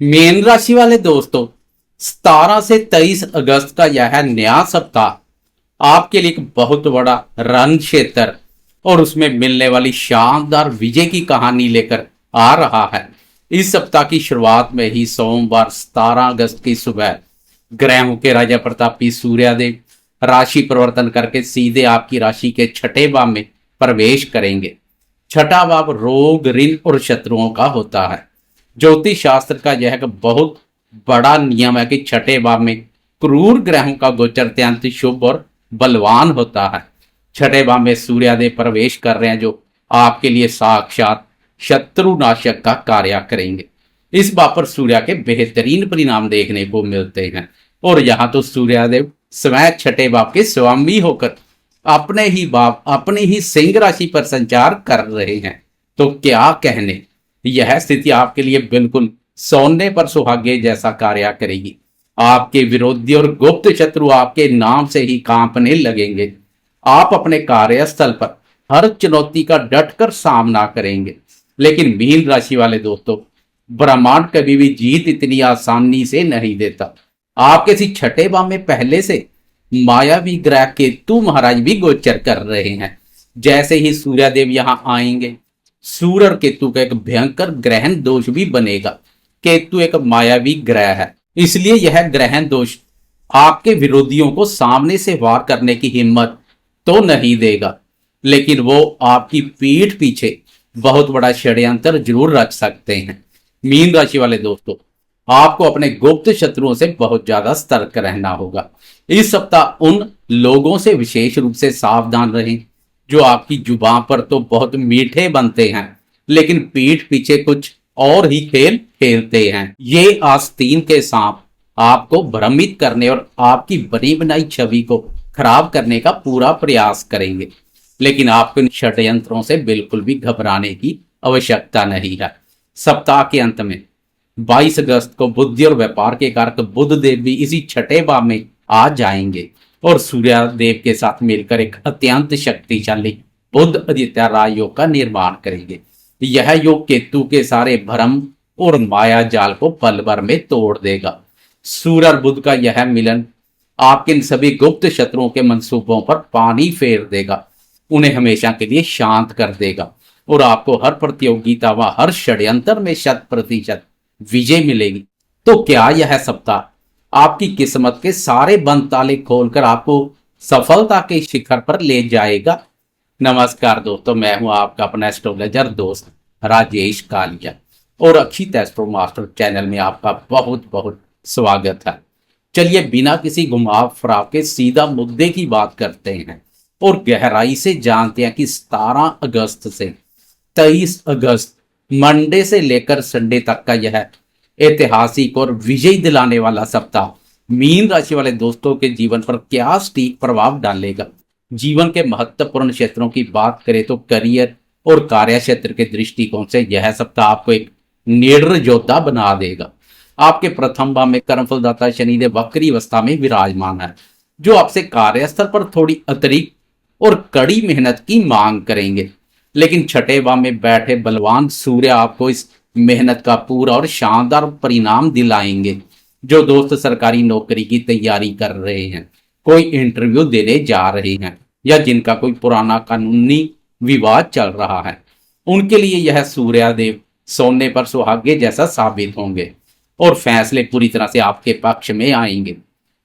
Mean राशि वाले दोस्तों, 17 से 23 अगस्त का यह नया सप्ताह आपके लिए एक बहुत बड़ा रण क्षेत्र और उसमें मिलने वाली शानदार विजय की कहानी लेकर आ रहा है। इस सप्ताह की शुरुआत में ही सोमवार 17 अगस्त की सुबह ग्रहों के राजा प्रतापी सूर्यदेव राशि परिवर्तन करके सीधे आपकी राशि के छठे भाव में प्रवेश करेंगे। छठा भाव रोग, ऋण और शत्रुओं का होता है। ज्योतिष शास्त्र का यह एक बहुत बड़ा नियम है कि छठे भाव में क्रूर ग्रहों का गोचर अत्यंत शुभ और बलवान होता है। छठे भाव में सूर्यदेव प्रवेश कर रहे हैं, जो आपके लिए साक्षात शत्रुनाशक का कार्य करेंगे। इस बात पर सूर्य के बेहतरीन परिणाम देखने को मिलते हैं और यहाँ तो सूर्यदेव स्वयं छठे भाव के स्वामी होकर अपने ही भाव, अपनी ही सिंह राशि पर संचार कर रहे हैं। तो क्या कहने, यह स्थिति आपके लिए बिल्कुल सोने पर सुहागे जैसा कार्य करेगी। आपके विरोधी और गुप्त शत्रु आपके नाम से ही कांपने लगेंगे। आप अपने कार्यस्थल पर हर चुनौती का डटकर सामना करेंगे। लेकिन मीन राशि वाले दोस्तों, ब्रह्मांड कभी भी जीत इतनी आसानी से नहीं देता। आपके इसी छठे भाव में पहले से मायावी ग्रह केतु महाराज भी गोचर कर रहे हैं। जैसे ही सूर्यदेव यहां आएंगे, सूर्य और केतु का एक भयंकर ग्रहण दोष भी बनेगा। केतु एक मायावी ग्रह है, इसलिए यह ग्रहण दोष आपके विरोधियों को सामने से वार करने की हिम्मत तो नहीं देगा, लेकिन वो आपकी पीठ पीछे बहुत बड़ा षड्यंत्र जरूर रच सकते हैं। मीन राशि वाले दोस्तों, आपको अपने गुप्त शत्रुओं से बहुत ज्यादा सतर्क रहना होगा। इस सप्ताह उन लोगों से विशेष रूप से सावधान रहें जो आपकी जुबान पर तो बहुत मीठे बनते हैं, लेकिन पीठ पीछे कुछ और ही खेल खेलते हैं। ये आस्तीन के सांप आपको भ्रमित करने और आपकी बनी बनाई छवि को खराब करने का पूरा प्रयास करेंगे, लेकिन आपको इन षड्यंत्रों से बिल्कुल भी घबराने की आवश्यकता नहीं है। सप्ताह के अंत में 22 अगस्त को बुद्धि और व्यापार के कारक बुध देव भी इसी छठे भाव में आ जाएंगे और सूर्य देव के साथ मिलकर एक अत्यंत शक्तिशाली बुध आदित्य राय योग का निर्माण करेंगे। यह योग केतु के सारे भ्रम और माया जाल को पल भर में तोड़ देगा। सूर्य और बुध का यह मिलन आपके इन सभी गुप्त शत्रुओं के मंसूबों पर पानी फेर देगा, उन्हें हमेशा के लिए शांत कर देगा और आपको हर प्रतियोगिता व हर षड्यंत्र में 100% विजय मिलेगी। तो क्या यह सप्ताह आपकी किस्मत के सारे बंद ताले खोलकर आपको सफलता के शिखर पर ले जाएगा? नमस्कार दोस्तों, मैं हूं आपका अपना एस्ट्रोलॉजर दोस्त राजेश कालिया और अक्षित एस्ट्रो मास्टर चैनल में आपका बहुत बहुत स्वागत है। चलिए बिना किसी घुमाव फिराव के सीधा मुद्दे की बात करते हैं और गहराई से जानते हैं कि 17 अगस्त से 23 अगस्त मंडे से लेकर संडे तक का यह ऐतिहासिक और विजय दिलाने वाला सप्ताह मीन राशि वाले दोस्तों के जीवन पर क्या सटीक प्रभाव डालेगा। जीवन के महत्वपूर्ण क्षेत्रों की बात करें तो करियर और कार्य क्षेत्र के दृष्टिकोण से यह सप्ताह आपको एक निडर योद्धा बना देगा। आपके प्रथम भाव में कर्मफलदाता शनिदेव वक्री अवस्था में विराजमान है, जो आपसे कार्यस्थल पर थोड़ी अतिरिक्त और कड़ी मेहनत की मांग करेंगे। लेकिन छठे भाव में बैठे बलवान सूर्य आपको इस मेहनत का पूरा और शानदार परिणाम दिलाएंगे। जो दोस्त सरकारी नौकरी की तैयारी कर रहे हैं, कोई इंटरव्यू देने जा रहे हैं या जिनका कोई पुराना कानूनी विवाद चल रहा है, उनके लिए यह सूर्यदेव सोने पर सुहागे जैसा साबित होंगे और फैसले पूरी तरह से आपके पक्ष में आएंगे।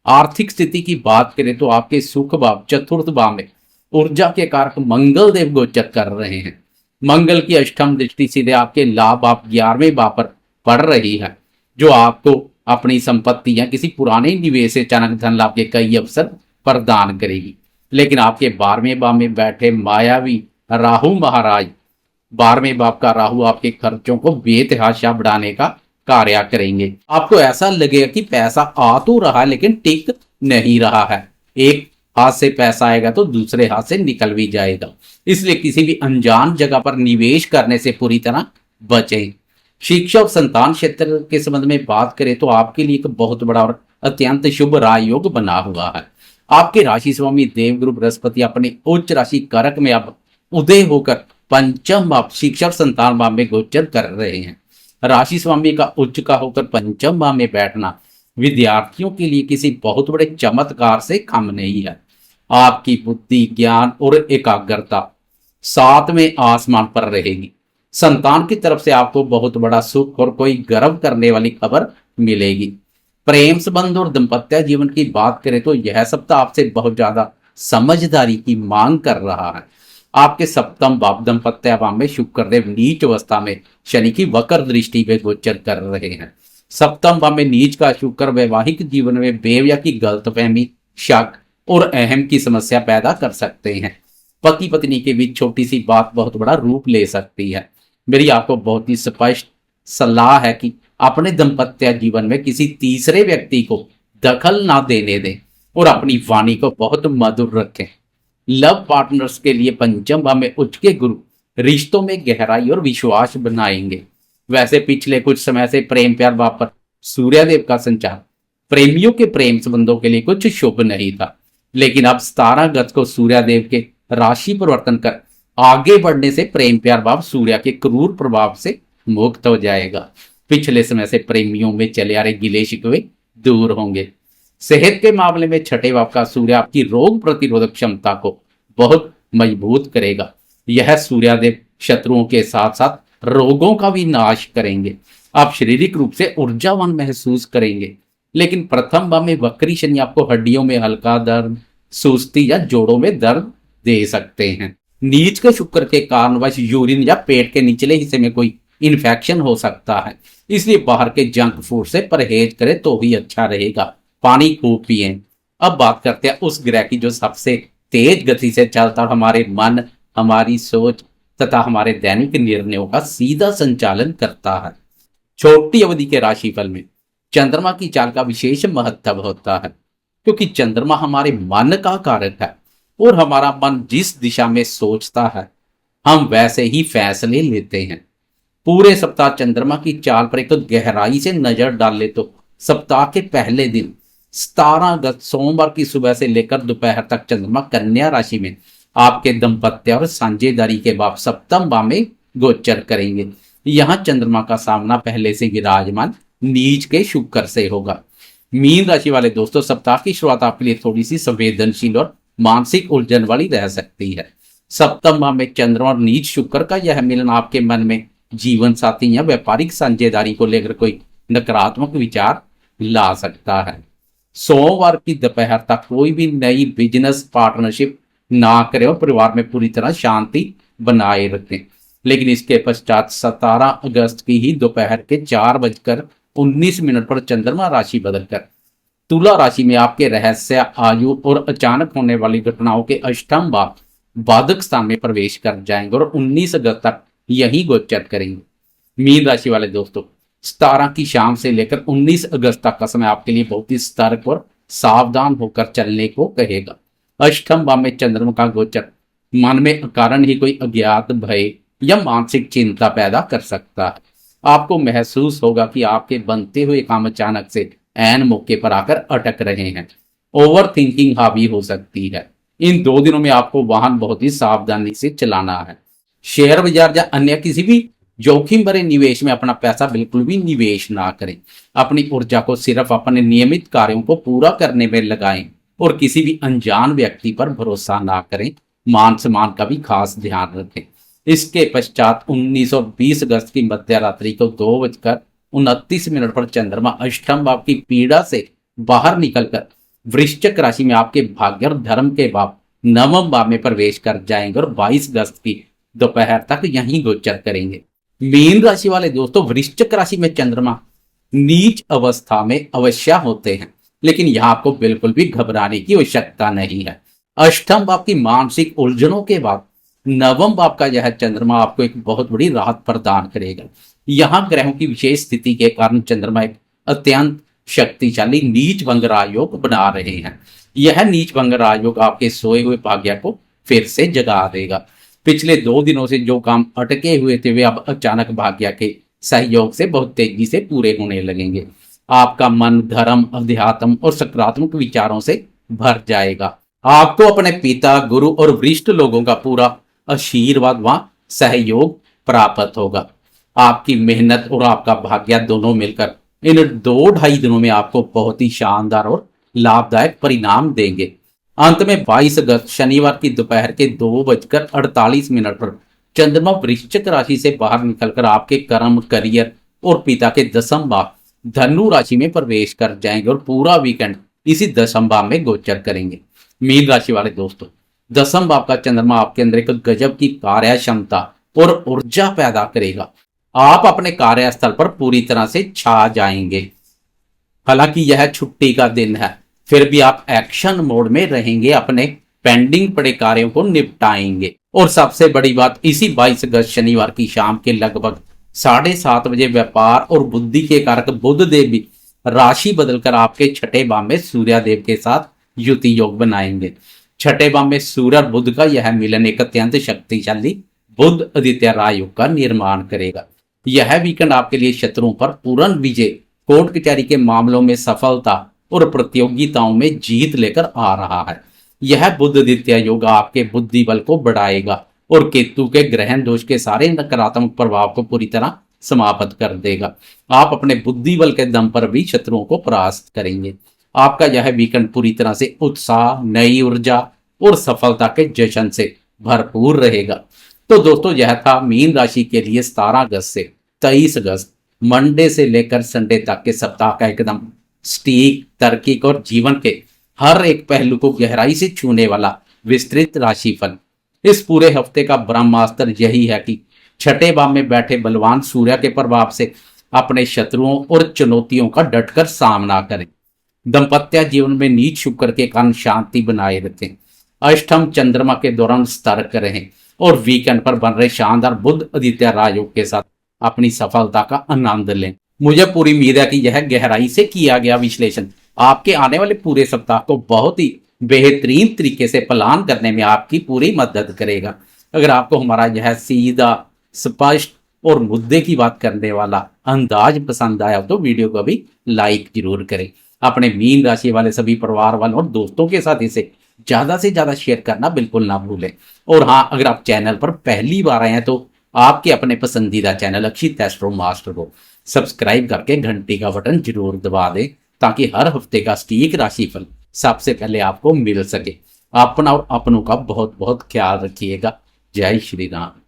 आर्थिक स्थिति की बात करें तो आपके सुख भाव चतुर्थ भाव में ऊर्जा के कारक मंगल देव गोचर कर रहे हैं। मंगल की अष्टम दृष्टि सीधे आपके लाभ आप 11वें भाव पर पड़ रही है, जो आपको अपनी संपत्ति या किसी पुराने निवेश से अचानक धन लाभ के कई अवसर प्रदान करेगी। लेकिन आपके 12वें भाव में बैठे मायावी राहु महाराज, 12वें भाव का राहु आपके खर्चों को बेतहाशा बढ़ाने का कार्य करेंगे। आपको ऐसा लगेगा कि पैसा आ तो रहा लेकिन टिक नहीं रहा है। एक हाथ से पैसा आएगा तो दूसरे हाथ से निकल भी जाएगा, इसलिए किसी भी अनजान जगह पर निवेश करने से पूरी तरह बचें। शिक्षा और संतान क्षेत्र के संबंध में बात करें तो आपके लिए एक बहुत बड़ा और अत्यंत शुभ राय योग बना हुआ है। आपके राशि स्वामी देवगुरु बृहस्पति अपने उच्च राशि कारक में अब उदय होकर पंचम भाव शिक्षा और संतान भाव में गोचर कर रहे हैं। राशि स्वामी का उच्च का होकर पंचम भाव में बैठना विद्यार्थियों के लिए किसी बहुत बड़े चमत्कार से कम नहीं है। आपकी बुद्धि, ज्ञान और एकाग्रता सातवें आसमान पर रहेगी। संतान की तरफ से आपको बहुत बड़ा सुख और कोई गर्व करने वाली खबर मिलेगी। प्रेम संबंध और दाम्पत्य जीवन की बात करें तो यह सप्ताह आपसे बहुत ज्यादा समझदारी की मांग कर रहा है। आपके सप्तम भाव दाम्पत्य भाव में शुक्रदेव नीच अवस्था में शनि की वक्र दृष्टि में गोचर कर रहे हैं। सप्तम भाव में नीच का शुक्र वैवाहिक जीवन में बेवजह की गलतफहमी, शक और अहम की समस्या पैदा कर सकते हैं। पति पत्नी के बीच छोटी सी बात बहुत बड़ा रूप ले सकती है। मेरी आपको बहुत ही स्पष्ट सलाह है कि अपने दाम्पत्य जीवन में किसी तीसरे व्यक्ति को दखल ना देने दें और अपनी वाणी को बहुत मधुर रखें। लव पार्टनर्स के लिए पंचम भाव में उच्च के गुरु रिश्तों में गहराई और विश्वास बनाएंगे। वैसे पिछले कुछ समय से प्रेम प्यार भाव पर सूर्यदेव का संचार प्रेमियों के प्रेम संबंधों के लिए कुछ शुभ नहीं था, लेकिन अब 17 अगस्त को सूर्यदेव के राशि परिवर्तन कर आगे बढ़ने से प्रेम प्यार भाव सूर्य के क्रूर प्रभाव से मुक्त हो जाएगा। पिछले समय से प्रेमियों में चले आ रहे गिले शिकवे दूर होंगे। सेहत के मामले में छठे भाव का सूर्य आपकी रोग प्रतिरोधक क्षमता को बहुत मजबूत करेगा। यह सूर्यदेव शत्रुओं के साथ साथ रोगों का भी नाश करेंगे। आप शारीरिक रूप से ऊर्जावान महसूस करेंगे, लेकिन प्रथम भाव में वक्री शनि आपको हड्डियों में हल्का दर्द, सुस्ती या जोड़ों में दर्द दे सकते हैं। नीच के शुक्र के कारणवश यूरिन या पेट के निचले हिस्से में कोई इन्फेक्शन हो सकता है, इसलिए बाहर के जंक फूड से परहेज करें तो ही अच्छा रहेगा। पानी खूब पिएं। अब बात करते हैं उस ग्रह की जो सबसे तेज गति से चलता और हमारे मन, हमारी सोच तथा हमारे दैनिक निर्णयों का सीधा संचालन करता है। छोटी अवधि के राशिफल में चंद्रमा की चाल का विशेष महत्व होता है, क्योंकि चंद्रमा हमारे मन का कारक है और हमारा मन जिस दिशा में सोचता है हम वैसे ही फैसले लेते हैं। पूरे सप्ताह चंद्रमा की चाल पर एक गहराई से नजर डाल ले तो सप्ताह के पहले दिन 17 अगस्त सोमवार की सुबह से लेकर दोपहर तक चंद्रमा कन्या राशि में आपके दाम्पत्य और साझेदारी के भाव सप्तम भाव में गोचर करेंगे। यहां चंद्रमा का सामना पहले से विराजमान नीच के शुक्र से होगा। मीन राशि वाले दोस्तों, सप्ताह की शुरुआत आपके लिए थोड़ी सी संवेदनशील और मानसिक उलझन वाली रह सकती है। सप्तम भाव में चंद्रमा और नीच शुक्र का यह मिलन आपके मन में जीवन साथी या व्यापारिक साझेदारी को लेकर कोई नकारात्मक विचार ला सकता है। सोमवार की दोपहर तक कोई भी नई बिजनेस पार्टनरशिप ना करें और परिवार में पूरी तरह शांति बनाए रखें। लेकिन इसके पश्चात 17 अगस्त की ही दोपहर के 4:19 पर चंद्रमा राशि बदलकर तुला राशि में आपके रहस्य, आयु और अचानक होने वाली घटनाओं के अष्टम भाव बाधक स्थान में प्रवेश कर जाएंगे और 19 अगस्त तक यही गोचर करेंगे। मीन राशि वाले दोस्तों, 17 की शाम से लेकर 19 अगस्त तक का समय आपके लिए बहुत ही सतर्क और सावधान होकर चलने को कहेगा। अष्टम भाव में चंद्रमा का गोचर मन में कारण ही कोई अज्ञात भय या मानसिक चिंता पैदा कर सकता है। आपको महसूस होगा कि आपके बनते हुए काम अचानक से ऐन मौके पर आकर अटक रहे हैं। ओवर थिंकिंग हावी हो सकती है। इन 2 दिनों में आपको वाहन बहुत ही सावधानी से चलाना है। शेयर बाजार या अन्य किसी भी जोखिम भरे निवेश में अपना पैसा बिल्कुल भी निवेश ना करें। अपनी ऊर्जा को सिर्फ अपने नियमित कार्यों को पूरा करने में लगाएं और किसी भी अनजान व्यक्ति पर भरोसा ना करें। मान सम्मान का भी खास ध्यान रखें। इसके पश्चात 19 और 20 अगस्त की मध्य रात्रि को 2:29 पर चंद्रमा अष्टम भाव की पीड़ा से बाहर निकलकर वृश्चिक राशि में आपके भाग्य और धर्म के भाव नवम भाव में प्रवेश कर जाएंगे और 22 अगस्त की दोपहर तक यहीं गोचर करेंगे। मीन राशि वाले दोस्तों, वृश्चिक राशि में चंद्रमा नीच अवस्था में अवश्य होते हैं, लेकिन यहां आपको बिल्कुल भी घबराने की आवश्यकता नहीं है। अष्टम भाव की मानसिक उलझनों के बाद नवम भाव का यह चंद्रमा आपको एक बहुत बड़ी राहत प्रदान करेगा। यहां ग्रहों की विशेष स्थिति के कारण चंद्रमा एक अत्यंत शक्तिशाली नीच भंग राजयोग बना रहे हैं। यह नीच भंग राजयोग आपके सोए हुए भाग्य को फिर से जगा देगा। पिछले 2 दिनों से जो काम अटके हुए थे वे अब अचानक भाग्य के सहयोग से बहुत तेजी से पूरे होने लगेंगे। आपका मन धर्म, अध्यात्म और सकारात्मक विचारों से भर जाएगा। आपको अपने पिता, गुरु और वरिष्ठ लोगों का पूरा आशीर्वाद व सहयोग प्राप्त होगा। आपकी मेहनत और आपका भाग्य दोनों मिलकर इन 2-2.5 दिनों में आपको बहुत ही शानदार और लाभदायक परिणाम देंगे। अंत में 22 अगस्त शनिवार की दोपहर के 2:48 पर चंद्रमा वृश्चिक राशि से बाहर निकलकर आपके कर्म, करियर और पिता के दसम भाव धनु राशि में प्रवेश कर जाएंगे और पूरा वीकेंड इसी दसम भाव में गोचर करेंगे। मीन राशि वाले दोस्तों, दसम भाव का चंद्रमा आपके अंदर एक गजब की कार्य क्षमता और ऊर्जा पैदा करेगा। आप अपने कार्यस्थल पर पूरी तरह से छा जाएंगे। हालांकि यह छुट्टी का दिन है, फिर भी आप एक्शन मोड में रहेंगे, अपने पेंडिंग पड़े कार्यों को निपटाएंगे। और सबसे बड़ी बात, इसी 22 अगस्त शनिवार की शाम के लगभग 7:30 बजे व्यापार और बुद्धि के कारक बुध देव भी राशि बदलकर आपके छठे भाव में सूर्य देव के साथ युति योग बनाएंगे। छठे भाव में सूर्य और बुध का यह मिलन एक अत्यंत शक्तिशाली बुध आदित्य राय योग का निर्माण करेगा। यह वीकेंड आपके लिए शत्रुओं पर पूर्ण विजय, कोर्ट कचहरी के मामलों में सफलता और प्रतियोगिताओं में जीत लेकर आ रहा है। यह बुध आदित्य योग आपके बुद्धि बल को बढ़ाएगा और केतु के ग्रहण दोष के सारे नकारात्मक प्रभाव को पूरी तरह समाप्त कर देगा। आप अपने बुद्धि बल के दम पर भी शत्रुओं को परास्त करेंगे। आपका यह वीकेंड पूरी तरह से उत्साह, नई ऊर्जा और सफलता के जश्न से भरपूर रहेगा। तो दोस्तों, यह था मीन राशि के लिए 17 अगस्त से 23 अगस्त मंडे से लेकर संडे तक के सप्ताह का एकदम सटीक, तार्किक और जीवन के हर एक पहलू को गहराई से छूने वाला विस्तृत राशिफल। इस पूरे हफ्ते का ब्रह्मास्त्र यही है कि छठे भाव में बैठे बलवान सूर्य के प्रभाव से अपने शत्रुओं और चुनौतियों का डटकर सामना करें। दाम्पत्य जीवन में नीच शुक्र के कारण शांति बनाए रखें। अष्टम चंद्रमा के दौरान सतर्क रहें और वीकेंड पर बन रहे शानदार बुध आदित्य राजयोग के साथ अपनी सफलता का आनंद लें। मुझे पूरी उम्मीद है कि यह गहराई से किया गया विश्लेषण आपके आने वाले पूरे सप्ताह को बहुत ही बेहतरीन तरीके से प्लान करने में आपकी पूरी मदद करेगा। अगर आपको हमारा यह सीधा, स्पष्ट और मुद्दे की बात करने वाला अंदाज पसंद आया तो वीडियो को भी लाइक जरूर करें। अपने मीन राशि वाले सभी परिवार वालों और दोस्तों के साथ इसे ज्यादा से ज्यादा शेयर करना बिल्कुल ना भूलें। और हाँ, अगर आप चैनल पर पहली बार आए हैं तो आपके अपने पसंदीदा चैनल अक्षित एस्ट्रो मास्टर को सब्सक्राइब करके घंटी का बटन जरूर दबा दें, ताकि हर हफ्ते का सटीक राशिफल सबसे पहले आपको मिल सके। अपना और अपनों का बहुत बहुत ख्याल रखिएगा। जय श्री राम।